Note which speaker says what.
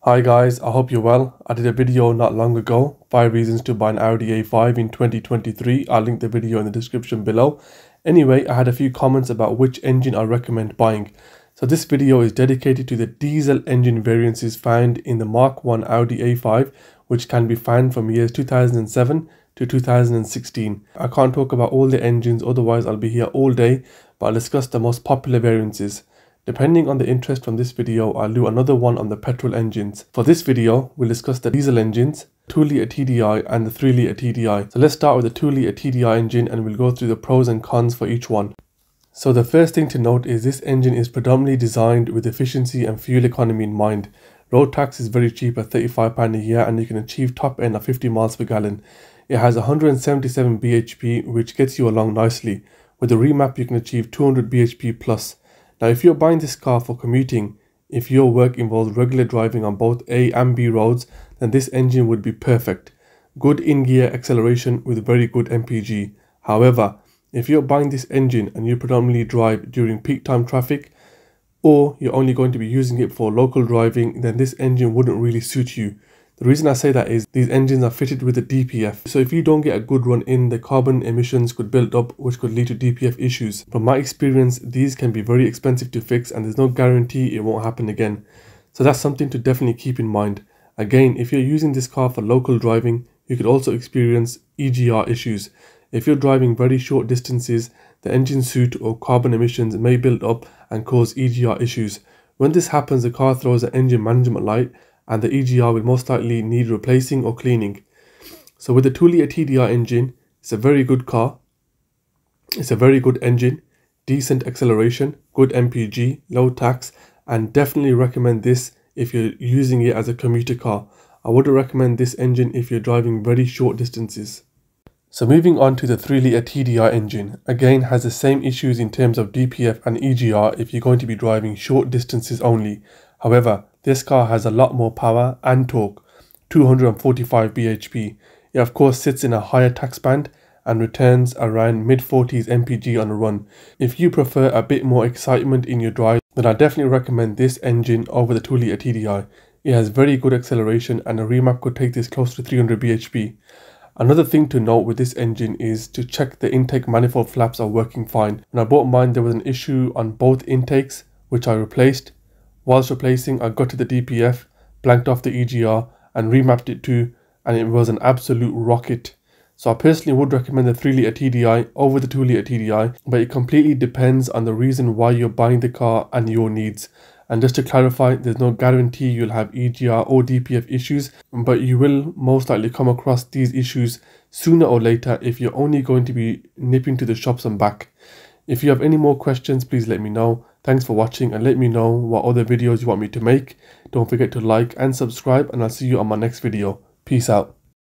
Speaker 1: Hi guys, I hope you're well. I did a video not long ago, 5 reasons to buy an Audi A5 in 2023. I'll link the video in the description below. Anyway, I had a few comments about which engine I recommend buying. So this video is dedicated to the diesel engine variances found in the Mark 1 Audi A5, which can be found from years 2007 to 2016. I can't talk about all the engines, otherwise I'll be here all day, but I'll discuss the most popular variances. Depending on the interest from this video, I'll do another one on the petrol engines. For this video, we'll discuss the diesel engines, 2-litre TDI and the 3-litre TDI. So let's start with the 2-litre TDI engine and we'll go through the pros and cons for each one. So the first thing to note is this engine is predominantly designed with efficiency and fuel economy in mind. Road tax is very cheap at £35 a year and you can achieve top end of 50 miles per gallon. It has 177 bhp, which gets you along nicely. With the remap you can achieve 200 bhp plus. Now if you're buying this car for commuting, if your work involves regular driving on both A and B roads, then this engine would be perfect. Good in-gear acceleration with very good MPG. However, if you're buying this engine and you predominantly drive during peak time traffic, or you're only going to be using it for local driving, then this engine wouldn't really suit you. The reason I say that is these engines are fitted with a DPF. So if you don't get a good run in, the carbon emissions could build up, which could lead to DPF issues. From my experience, these can be very expensive to fix and there's no guarantee it won't happen again. So that's something to definitely keep in mind. Again, if you're using this car for local driving, you could also experience EGR issues. If you're driving very short distances, the engine soot or carbon emissions may build up and cause EGR issues. When this happens, the car throws an engine management light and the EGR will most likely need replacing or cleaning. So with the 2-litre TDI engine, it's a very good car. It's a very good engine, decent acceleration, good MPG, low tax, and definitely recommend this if you're using it as a commuter car. I wouldn't recommend this engine if you're driving very short distances. So moving on to the 3-litre TDI engine, again has the same issues in terms of DPF and EGR if you're going to be driving short distances only. However, this car has a lot more power and torque, 245 bhp. It of course sits in a higher tax band and returns around mid-40s MPG on a run. If you prefer a bit more excitement in your drive, then I definitely recommend this engine over the 2-litre TDI. It has very good acceleration and a remap could take this close to 300 bhp. Another thing to note with this engine is to check the intake manifold flaps are working fine. When I bought mine, there was an issue on both intakes, which I replaced. Whilst replacing, I got to the DPF, blanked off the EGR and remapped it too, and it was an absolute rocket. So I personally would recommend the 3-litre TDI over the 2-litre TDI, but it completely depends on the reason why you're buying the car and your needs. And just to clarify, there's no guarantee you'll have EGR or DPF issues, but you will most likely come across these issues sooner or later if you're only going to be nipping to the shops and back. If you have any more questions, please let me know. Thanks for watching and let me know what other videos you want me to make. Don't forget to like and subscribe and I'll see you on my next video. Peace out.